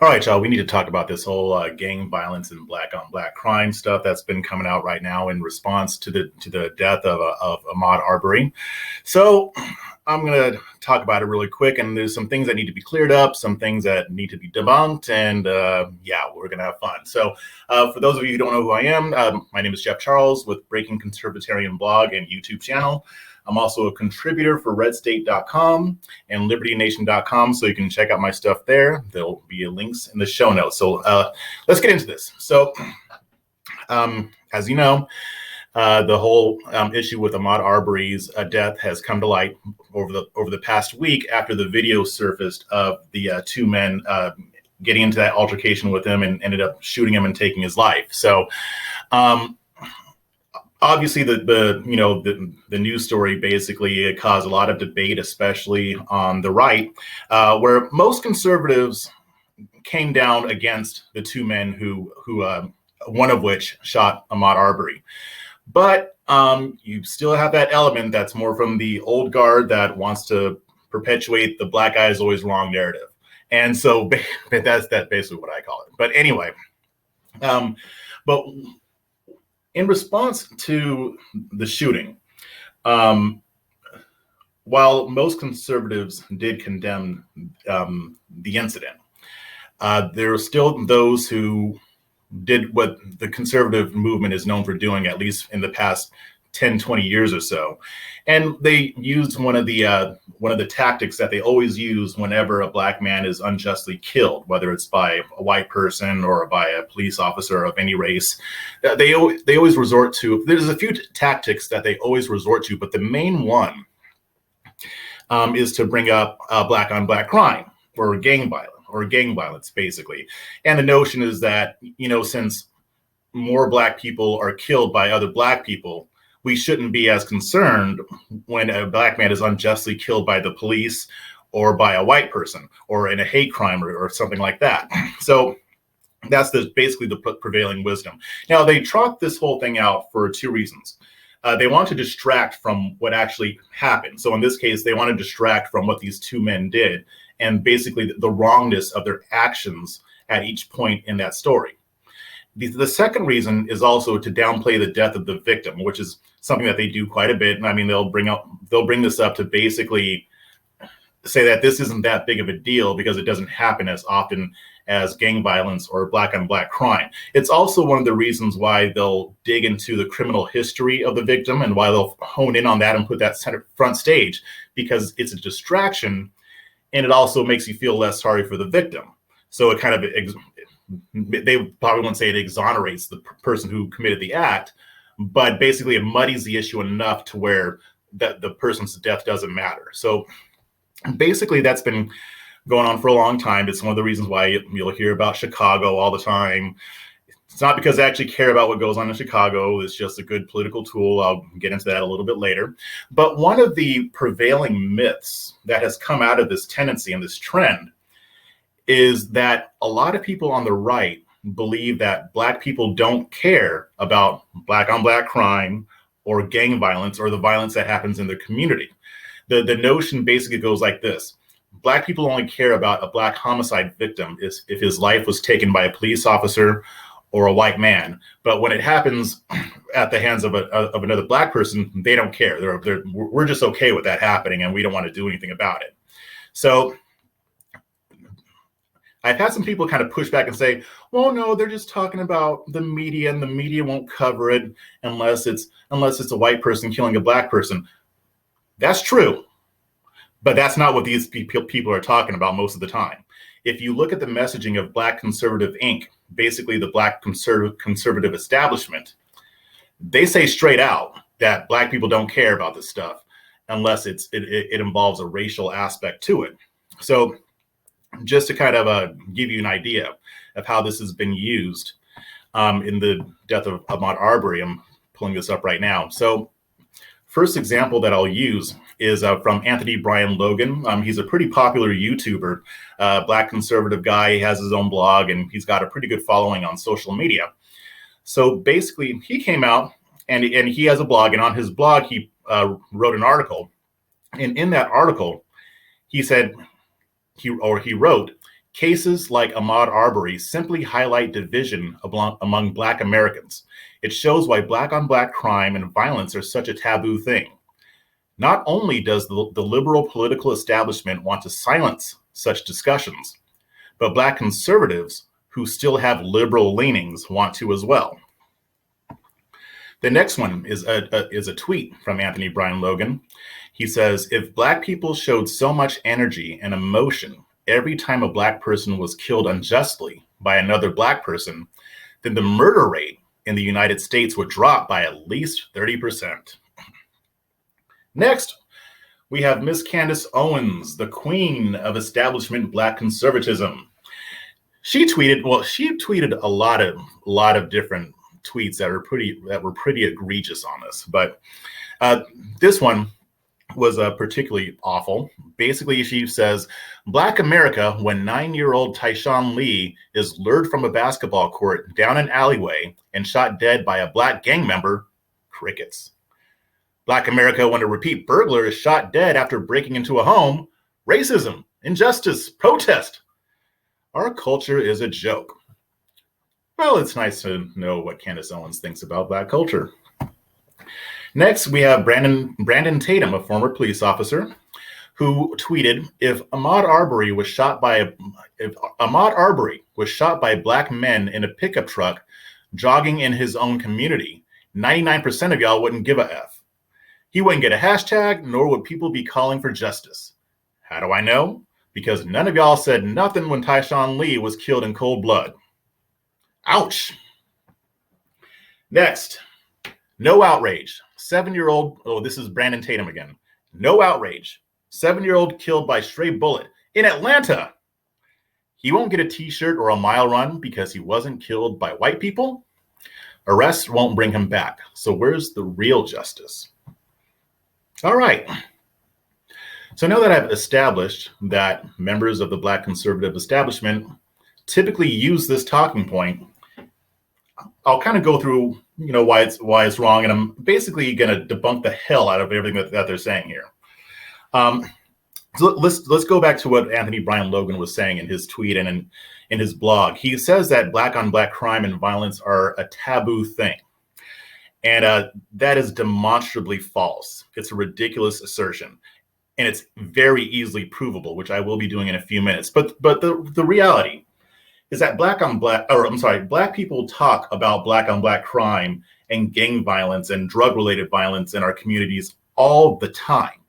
All right, y'all. We need to talk about this whole gang violence and black on black crime stuff that's been coming out right now in response to the death of Ahmaud Arbery. So I'm gonna talk about it really quick, and there's some things that need to be cleared up, some things that need to be debunked, and yeah, we're gonna have fun. So for those of you who don't know who I am, my name is Jeff Charles with Breaking Conservatarian blog and YouTube channel. I'm also a contributor for redstate.com and libertynation.com, so you can check out my stuff there. There'll be links in the show notes. So let's get into this. So as you know, the whole issue with Ahmaud Arbery's death has come to light over the past week after the video surfaced of the two men getting into that altercation with him and ended up shooting him and taking his life. So obviously the news story basically caused a lot of debate, especially on the right, where most conservatives came down against the two men who one of which shot Ahmaud Arbery. But you still have that element that's more from the old guard that wants to perpetuate the black guy is always wrong narrative. And so that's basically what I call it. But anyway, but in response to the shooting, while most conservatives did condemn the incident, there are still those who did what the conservative movement is known for doing, at least in the past 10, 20 years or so. And they used one of the tactics that they always use whenever a black man is unjustly killed, whether it's by a white person or by a police officer of any race. They always resort to, there's a few tactics that they always resort to, but the main one is to bring up black on black crime or gang violence, basically. And the notion is that, since more black people are killed by other black people, we shouldn't be as concerned when a black man is unjustly killed by the police or by a white person or in a hate crime or something like that. So that's basically the prevailing wisdom. Now, they trot this whole thing out for two reasons. They want to distract from what actually happened. So in this case, they want to distract from what these two men did and basically the wrongness of their actions at each point in that story. The second reason is also to downplay the death of the victim, which is something that they do quite a bit. And I mean, they'll bring this up to basically say that this isn't that big of a deal because it doesn't happen as often as gang violence or black on black crime. It's also one of the reasons why they'll dig into the criminal history of the victim and why they'll hone in on that and put that front stage, because it's a distraction and it also makes you feel less sorry for the victim. So it kind of, they probably won't say it exonerates the person who committed the act, but basically it muddies the issue enough to where that the person's death doesn't matter. So basically that's been going on for a long time. It's one of the reasons why you'll hear about Chicago all the time. It's not because I actually care about what goes on in Chicago. It's just a good political tool. I'll get into that a little bit later. But one of the prevailing myths that has come out of this tendency and this trend is that a lot of people on the right believe that black people don't care about black on black crime or gang violence or the violence that happens in their community. The notion basically goes like this. Black people only care about a black homicide victim if his life was taken by a police officer or a white man. But when it happens at the hands of another black person, they don't care. We're just okay with that happening and we don't want to do anything about it. So I've had some people kind of push back and say, well, no, they're just talking about the media and the media won't cover it unless it's a white person killing a black person. That's true. But that's not what these people are talking about most of the time. If you look at the messaging of Black Conservative Inc., basically the Black conservative establishment, they say straight out that black people don't care about this stuff unless it involves a racial aspect to it. So just to kind of give you an idea of how this has been used in the death of Ahmaud Arbery, I'm pulling this up right now. So first example that I'll use is from Anthony Brian Logan. He's a pretty popular YouTuber, black conservative guy. He has his own blog and he's got a pretty good following on social media. So basically he came out and he has a blog, and on his blog he wrote an article. And in that article, he wrote, Cases like Ahmaud Arbery simply highlight division among Black Americans. It shows why Black-on-Black crime and violence are such a taboo thing. Not only does the liberal political establishment want to silence such discussions, but Black conservatives who still have liberal leanings want to as well. The next one is a tweet from Anthony Brian Logan. He says, if Black people showed so much energy and emotion every time a Black person was killed unjustly by another Black person, then the murder rate in the United States would drop by at least 30%. Next, we have Miss Kenneth Owens, the queen of establishment Black conservatism. She tweeted a lot of different tweets that were pretty egregious on this, but this one was particularly awful. Basically, she says, Black America, when 9-year-old Tyshawn Lee is lured from a basketball court down an alleyway and shot dead by a Black gang member, crickets. Black America, when a repeat burglar is shot dead after breaking into a home, racism, injustice, protest. Our culture is a joke. Well, it's nice to know what Kenneth Owens thinks about Black culture. Next, we have Brandon Tatum, a former police officer, who tweeted, if Ahmaud Arbery was shot by Black men in a pickup truck jogging in his own community, 99% of y'all wouldn't give a F. He wouldn't get a hashtag, nor would people be calling for justice. How do I know? Because none of y'all said nothing when Tyshawn Lee was killed in cold blood. Ouch. Next, no outrage. 7-year-old, this is Brandon Tatum again. No outrage. 7-year-old killed by stray bullet in Atlanta. He won't get a t-shirt or a mile run because he wasn't killed by white people. Arrests won't bring him back. So where's the real justice? All right. So now that I've established that members of the Black conservative establishment typically use this talking point, I'll kind of go through, why it's wrong, and I'm basically going to debunk the hell out of everything that they're saying here. So let's go back to what Anthony Brian Logan was saying in his tweet and in his blog. He says that Black-on-Black crime and violence are a taboo thing, and that is demonstrably false. It's a ridiculous assertion, and it's very easily provable, which I will be doing in a few minutes. But the reality is that Black people talk about Black-on-Black crime and gang violence and drug-related violence in our communities all the time.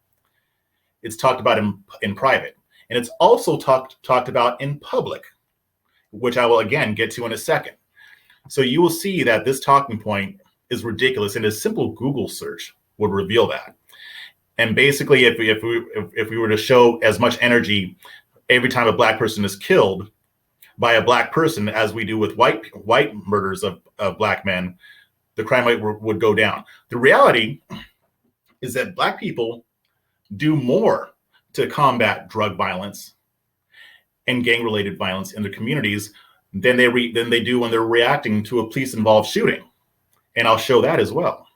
It's talked about in private, and it's also talked about in public, which I will again get to in a second. So you will see that this talking point is ridiculous, and a simple Google search would reveal that. And basically, if we were to show as much energy every time a Black person is killed by a Black person as we do with white murders of Black men, the crime rate would go down. The reality is that Black people do more to combat drug violence and gang-related violence in their communities than they do when they're reacting to a police-involved shooting. And I'll show that as well.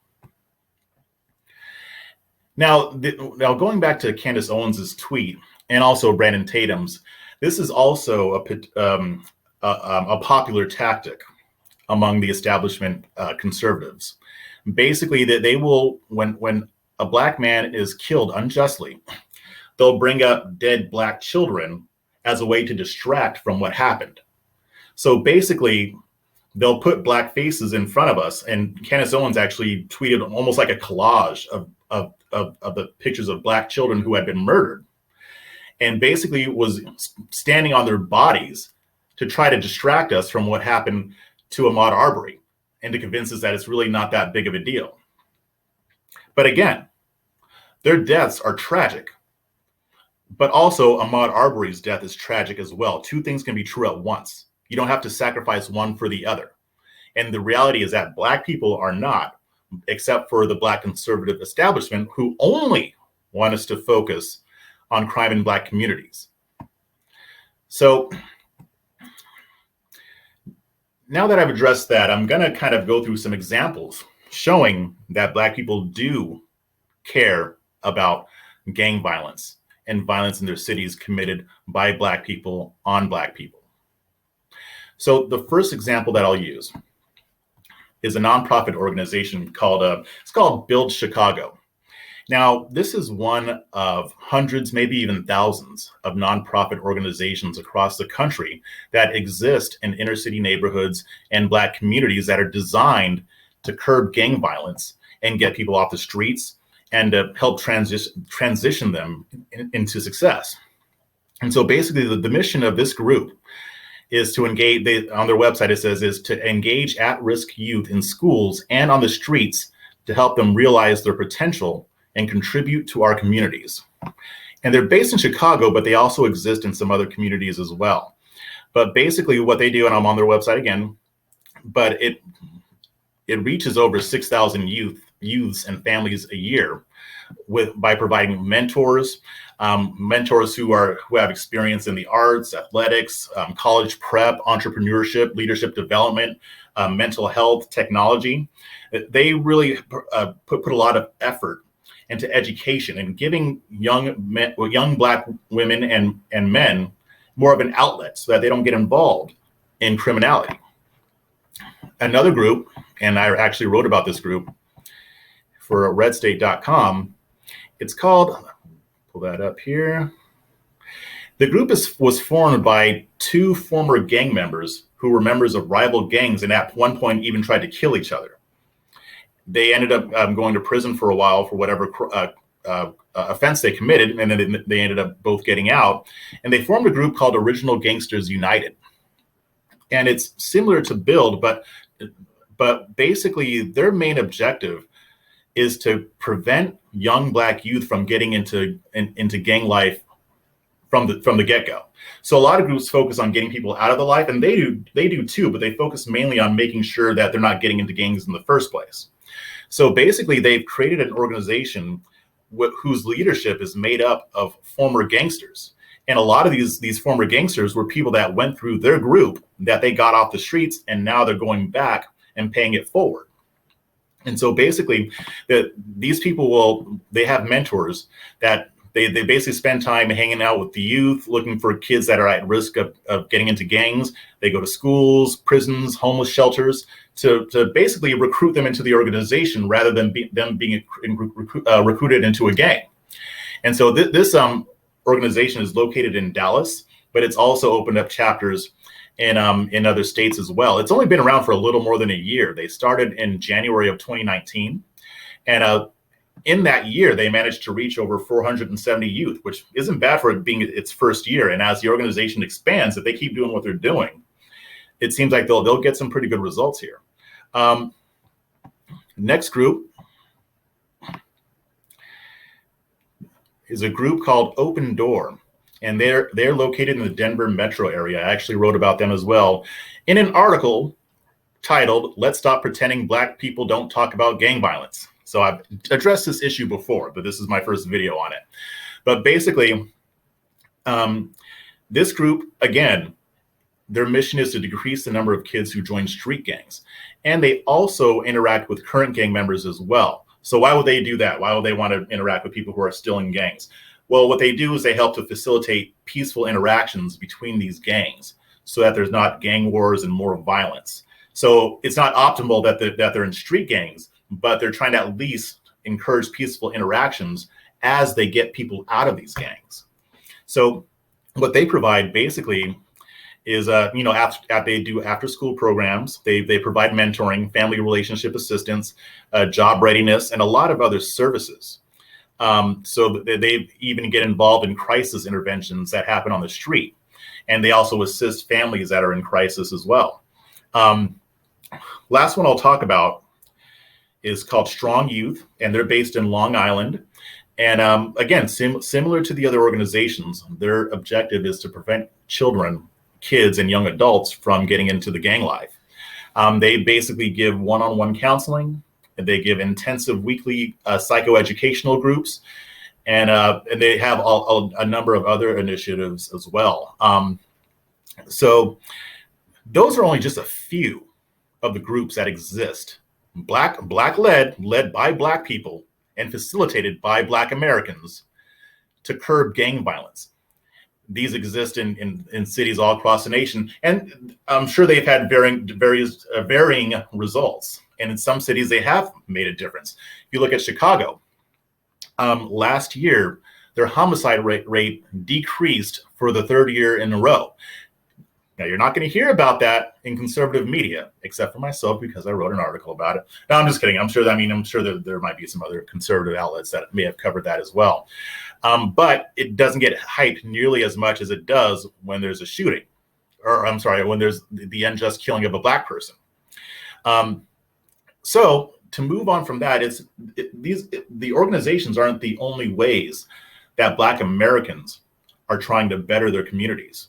Now going back to Kenneth Owens's tweet and also Brandon Tatum's, this is also a popular tactic among the establishment conservatives. Basically, that they will, when a Black man is killed unjustly, they'll bring up dead Black children as a way to distract from what happened. So basically, they'll put Black faces in front of us, and Kenneth Owens actually tweeted almost like a collage of the pictures of Black children who had been murdered, and basically was standing on their bodies to try to distract us from what happened to Ahmaud Arbery and to convince us that it's really not that big of a deal. But again, their deaths are tragic, but also Ahmaud Arbery's death is tragic as well. Two things can be true at once. You don't have to sacrifice one for the other. And the reality is that Black people are not, except for the Black conservative establishment, who only want us to focus on crime in Black communities. So now that I've addressed that, I'm going to kind of go through some examples showing that Black people do care about gang violence and violence in their cities committed by Black people on Black people. So the first example that I'll use is a nonprofit organization called Skullbuild Chicago. Now, this is one of hundreds, maybe even thousands of nonprofit organizations across the country that exist in inner city neighborhoods and Black communities that are designed to curb gang violence and get people off the streets and to help transition them into success. And so basically the mission of this group is to engage, on their website it says, is to engage at-risk youth in schools and on the streets to help them realize their potential and contribute to our communities. And they're based in Chicago, but they also exist in some other communities as well. But basically what they do, and I'm on their website again, but it reaches over 6,000 youths and families a year by providing mentors who have experience in the arts, athletics, college prep, entrepreneurship, leadership development, mental health, technology. They really put a lot of effort into education and giving young Black women and men more of an outlet so that they don't get involved in criminality. Another group, and I actually wrote about this group for redstate.com, it's called, pull that up here. The group was formed by two former gang members who were members of rival gangs and at one point even tried to kill each other. They ended up going to prison for a while for whatever offense they committed, and then they ended up both getting out. And they formed a group called Original Gangsters United. And it's similar to Build, but basically their main objective is to prevent young Black youth from getting into gang life from the get-go. So a lot of groups focus on getting people out of the life, and they do too, but they focus mainly on making sure that they're not getting into gangs in the first place. So basically, they've created an organization whose leadership is made up of former gangsters. And a lot of these former gangsters were people that went through their group, that they got off the streets, and now they're going back and paying it forward. And so basically, these people they have mentors that they basically spend time hanging out with the youth, looking for kids that are at risk of getting into gangs. They go to schools, prisons, homeless shelters to basically recruit them into the organization rather than them being recruited into a gang. And so this organization is located in Dallas, but it's also opened up chapters in other states as well. It's only been around for a little more than a year. They started in January of 2019. And in that year, they managed to reach over 470 youth, which isn't bad for it being its first year. And as the organization expands, if they keep doing what they're doing, it seems like they'll get some pretty good results here. Next group is a group called Open Door. And they're located in the Denver metro area. I actually wrote about them as well in an article titled, "Let's Stop Pretending Black People Don't Talk About Gang Violence." So I've addressed this issue before, but this is my first video on it. But basically, this group, again, their mission is to decrease the number of kids who join street gangs. And they also interact with current gang members as well. So why would they do that? Why would they want to interact with people who are still in gangs? Well, what they do is they help to facilitate peaceful interactions between these gangs so that there's not gang wars and more violence. So it's not optimal that they're in street gangs, but they're trying to at least encourage peaceful interactions as they get people out of these gangs. So what they provide basically is, after they do after-school programs, they provide mentoring, family relationship assistance, job readiness, and a lot of other services. So they even get involved in crisis interventions that happen on the street. And they also assist families that are in crisis as well. Last one I'll talk about is called Strong Youth, and they're based in Long Island. And again, similar to the other organizations, their objective is to prevent kids and young adults from getting into the gang life. They basically give one-on-one counseling, and they give intensive weekly psychoeducational groups, and they have a number of other initiatives as well. So those are only just a few of the groups that exist. Black led by Black people and facilitated by Black Americans to curb gang violence. These exist in cities all across the nation, and I'm sure they've had varying results. And in some cities, they have made a difference. If you look at Chicago, last year, their homicide rate decreased for the third year in a row. Now, you're not going to hear about that in conservative media, except for myself, because I wrote an article about it. No, I'm just kidding. I'm sure that there might be some other conservative outlets that may have covered that as well. But it doesn't get hyped nearly as much as it does when there's a shooting, or I'm sorry, when there's the unjust killing of a Black person. So to move on from that, the organizations aren't the only ways that Black Americans are trying to better their communities.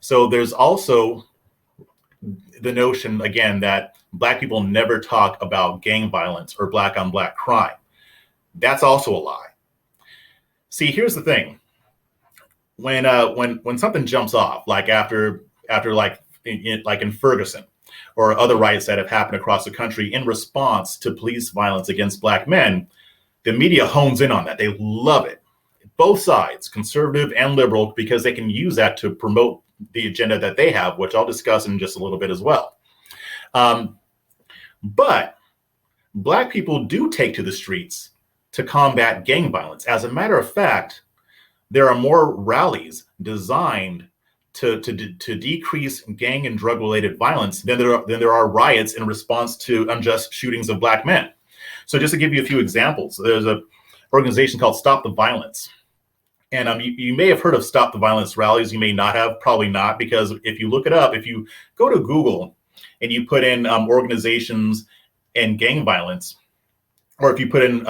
So there's also the notion, again, that Black people never talk about gang violence or Black on Black crime. That's also a lie. See, here's the thing. When something jumps off, like after like in Ferguson or other riots that have happened across the country in response to police violence against Black men, the media hones in on that. They love it. Both sides, conservative and liberal, because they can use that to promote the agenda that they have, which I'll discuss in just a little bit as well. But Black people do take to the streets to combat gang violence. As a matter of fact, there are more rallies designed to decrease gang and drug-related violence than there are riots in response to unjust shootings of Black men. So just to give you a few examples, there's an organization called Stop the Violence. And you may have heard of Stop the Violence rallies. You may not have, probably not, because if you look it up, if you go to Google and you put in organizations and gang violence, or if you put in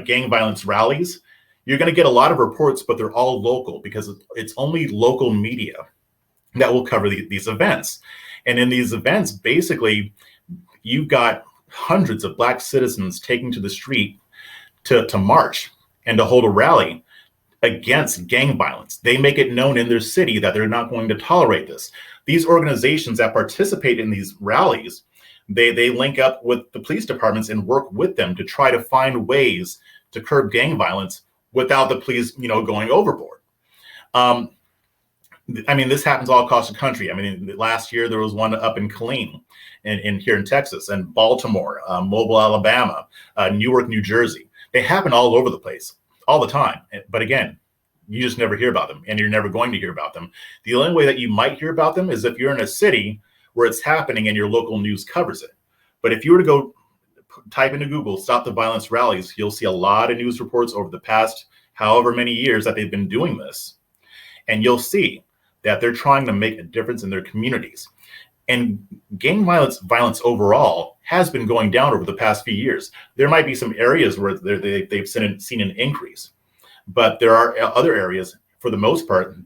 gang violence rallies, you're going to get a lot of reports, but they're all local because it's only local media that will cover these events. And in these events, basically, you've got hundreds of Black citizens taking to the street to march and to hold a rally against gang violence. They make it known in their city that they're not going to tolerate this. These organizations that participate in these rallies, they link up with the police departments and work with them to try to find ways to curb gang violence without the police, going overboard. This happens all across the country. Last year there was one up in Killeen, in here in Texas, and Baltimore, Mobile, Alabama, Newark, New Jersey. They happen all over the place, all the time. But again, you just never hear about them, and you're never going to hear about them. The only way that you might hear about them is if you're in a city where it's happening and your local news covers it. But if you were to go type into Google, Stop the Violence rallies, you'll see a lot of news reports over the past however many years that they've been doing this. And you'll see that they're trying to make a difference in their communities. And gang violence overall has been going down over the past few years. There might be some areas where they've seen an increase, but there are other areas, for the most part,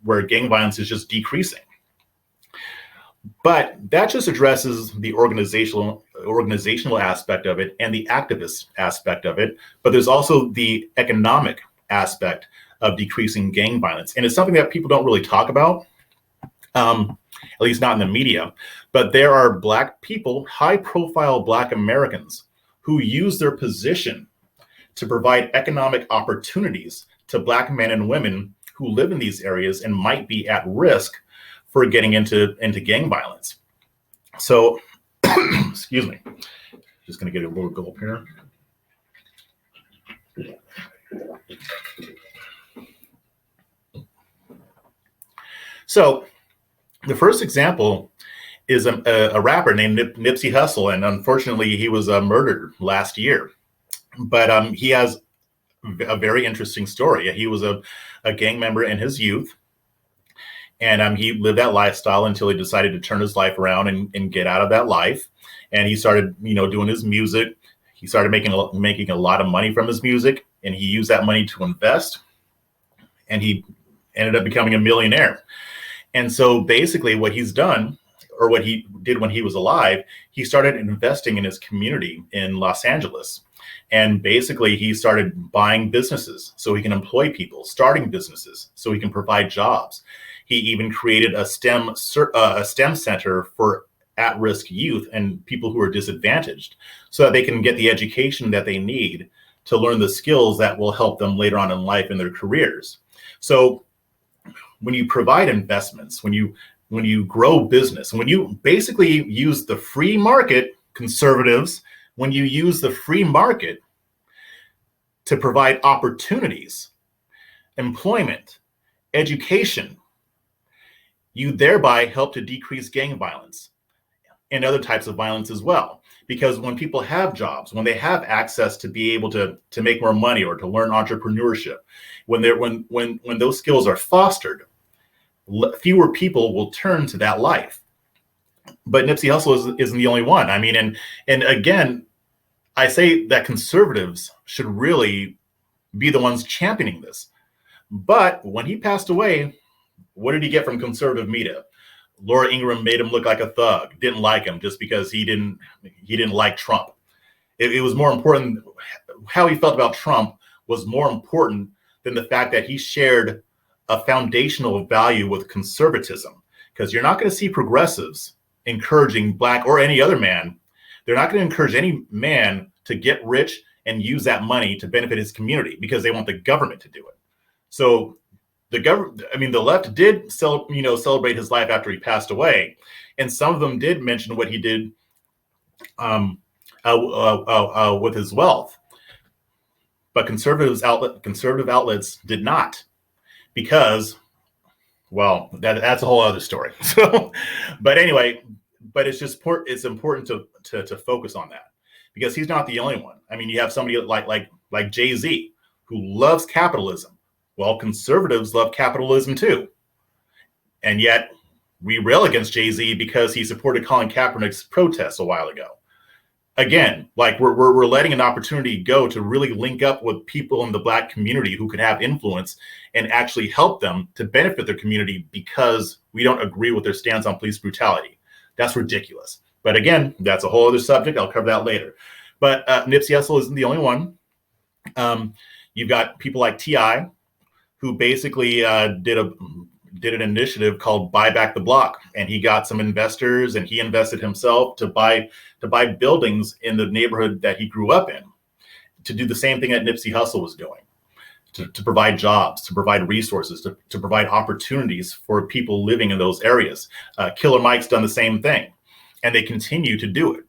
where gang violence is just decreasing. But that just addresses the organizational aspect of it and the activist aspect of it. But there's also the economic aspect of decreasing gang violence. And it's something that people don't really talk about, at least not in the media. But there are Black people, high-profile Black Americans, who use their position to provide economic opportunities to Black men and women who live in these areas and might be at risk for getting into gang violence. So, excuse me, just gonna get a little gulp here. So the first example is a rapper named Nipsey Hussle, and unfortunately he was murdered last year. But he has a very interesting story. He was a gang member in his youth, and he lived that lifestyle until he decided to turn his life around and get out of that life. And he started, doing his music. He started making a lot of money from his music, and he used that money to invest, and he ended up becoming a millionaire. And so basically what he's done, or what he did when he was alive, he started investing in his community in Los Angeles. And basically he started buying businesses so he can employ people, starting businesses so he can provide jobs. He even created a STEM center for at-risk youth and people who are disadvantaged so that they can get the education that they need to learn the skills that will help them later on in life in their careers. So when you provide investments, when you grow business, when you basically use the free market, conservatives, when you use the free market to provide opportunities, employment, education, you thereby help to decrease gang violence and other types of violence as well. Because when people have jobs, when they have access to be able to make more money or to learn entrepreneurship, when those skills are fostered, fewer people will turn to that life. But Nipsey Hussle isn't the only one. I mean, and again, I say that conservatives should really be the ones championing this. But when he passed away, what did he get from conservative media? Laura Ingraham made him look like a thug, didn't like him just because he didn't like Trump. It was more important, how he felt about Trump was more important than the fact that he shared a foundational value with conservatism. Because you're not going to see progressives encouraging Black or any other man. They're not going to encourage any man to get rich and use that money to benefit his community because they want the government to do it. So the left did celebrate his life after he passed away, and some of them did mention what he did with his wealth, but conservative outlets did not, because, well, that's a whole other story. So, but anyway, it's important to focus on that, because he's not the only one. I mean, you have somebody like Jay-Z, who loves capitalism. Well, conservatives love capitalism too. And yet we rail against Jay-Z because he supported Colin Kaepernick's protests a while ago. Again, like we're letting an opportunity go to really link up with people in the Black community who could have influence and actually help them to benefit their community because we don't agree with their stance on police brutality. That's ridiculous. But again, that's a whole other subject. I'll cover that later. But Nipsey Hussle isn't the only one. You've got people like T.I., who basically did an initiative called Buy Back the Block, and he got some investors, and he invested himself to buy buildings in the neighborhood that he grew up in, to do the same thing that Nipsey Hussle was doing, to provide jobs, to provide resources, to provide opportunities for people living in those areas. Killer Mike's done the same thing, and they continue to do it.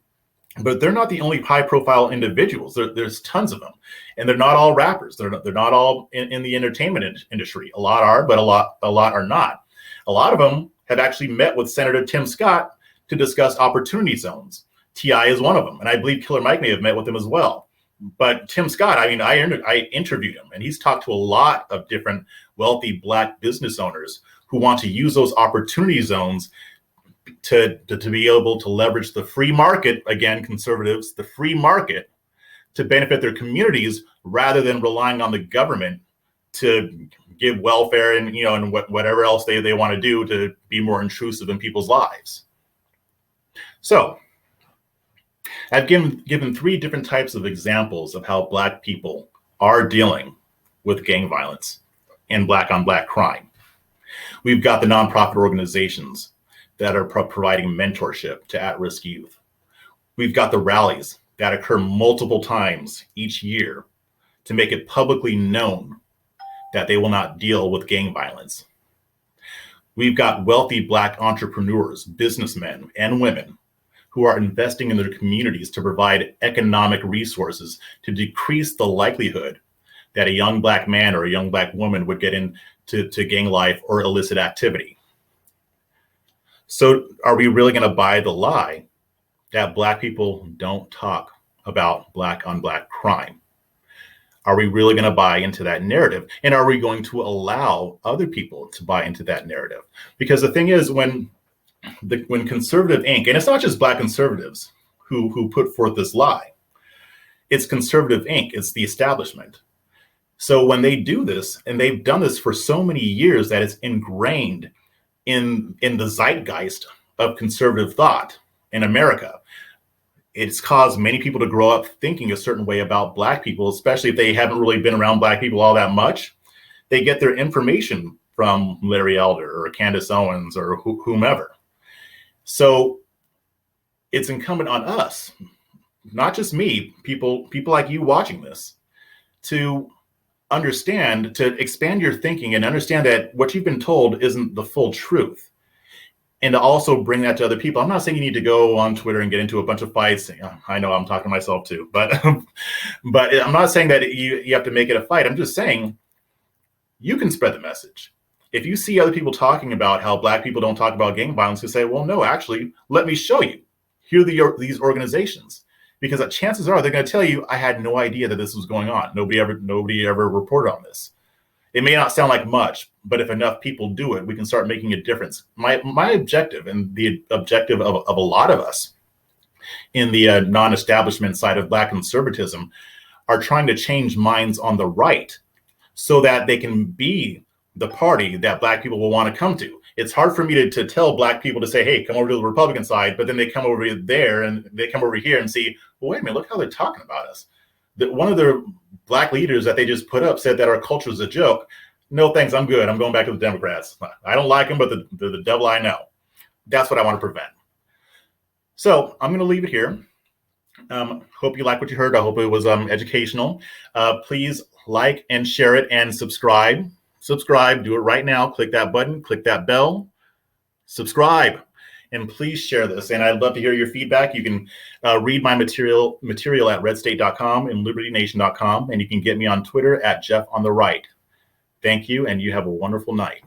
But they're not the only high-profile individuals. There's tons of them, and they're not all rappers. They're not all in the entertainment industry. A lot are, but a lot are not. A lot of them have actually met with Senator Tim Scott to discuss opportunity zones. T.I. is one of them, and I believe Killer Mike may have met with him as well. But Tim Scott, I mean, I interviewed him, and he's talked to a lot of different wealthy Black business owners who want to use those opportunity zones to be able to leverage the free market, again, conservatives, the free market, to benefit their communities rather than relying on the government to give welfare and whatever else they want to do to be more intrusive in people's lives. So I've given 3 different types of examples of how Black people are dealing with gang violence and Black on Black crime. We've got the nonprofit organizations that are providing mentorship to at-risk youth. We've got the rallies that occur multiple times each year to make it publicly known that they will not deal with gang violence. We've got wealthy Black entrepreneurs, businessmen and women who are investing in their communities to provide economic resources to decrease the likelihood that a young Black man or a young Black woman would get into gang life or illicit activity. So are we really going to buy the lie that Black people don't talk about Black on Black crime? Are we really going to buy into that narrative? And are we going to allow other people to buy into that narrative? Because the thing is, when Conservative Inc., and it's not just Black conservatives who put forth this lie, it's Conservative Inc., it's the establishment. So when they do this, and they've done this for so many years that it's ingrained in the zeitgeist of conservative thought in America, it's caused many people to grow up thinking a certain way about Black people, especially if they haven't really been around Black people all that much. They get their information from Larry Elder or Candace Owens or whomever. So it's incumbent on us, not just me, people like you watching this, to understand, to expand your thinking and understand that what you've been told isn't the full truth. And to also bring that to other people. I'm not saying you need to go on Twitter and get into a bunch of fights. I know I'm talking to myself too, but but I'm not saying that you have to make it a fight. I'm just saying you can spread the message. If you see other people talking about how Black people don't talk about gang violence, you say, well, no, actually, let me show you. Here are these organizations. Because chances are they're going to tell you, I had no idea that this was going on. Nobody ever reported on this. It may not sound like much, but if enough people do it, we can start making a difference. My objective, and the objective of a lot of us in the non-establishment side of Black conservatism, are trying to change minds on the right so that they can be the party that Black people will want to come to. It's hard for me to tell Black people to say, hey, come over to the Republican side, but then they come over there and they come over here and see, well, wait a minute, look how they're talking about us. One of their Black leaders that they just put up said that our culture is a joke. No, thanks, I'm good. I'm going back to the Democrats. I don't like them, but they're the devil I know. That's what I want to prevent. So I'm going to leave it here. Hope you like what you heard. I hope it was educational. Please like and share it and subscribe. Subscribe, do it right now. Click that button, click that bell, subscribe, and please share this. And I'd love to hear your feedback. You can read my material at redstate.com and libertynation.com, and you can get me on Twitter at JeffOnTheRight. Thank you, and you have a wonderful night.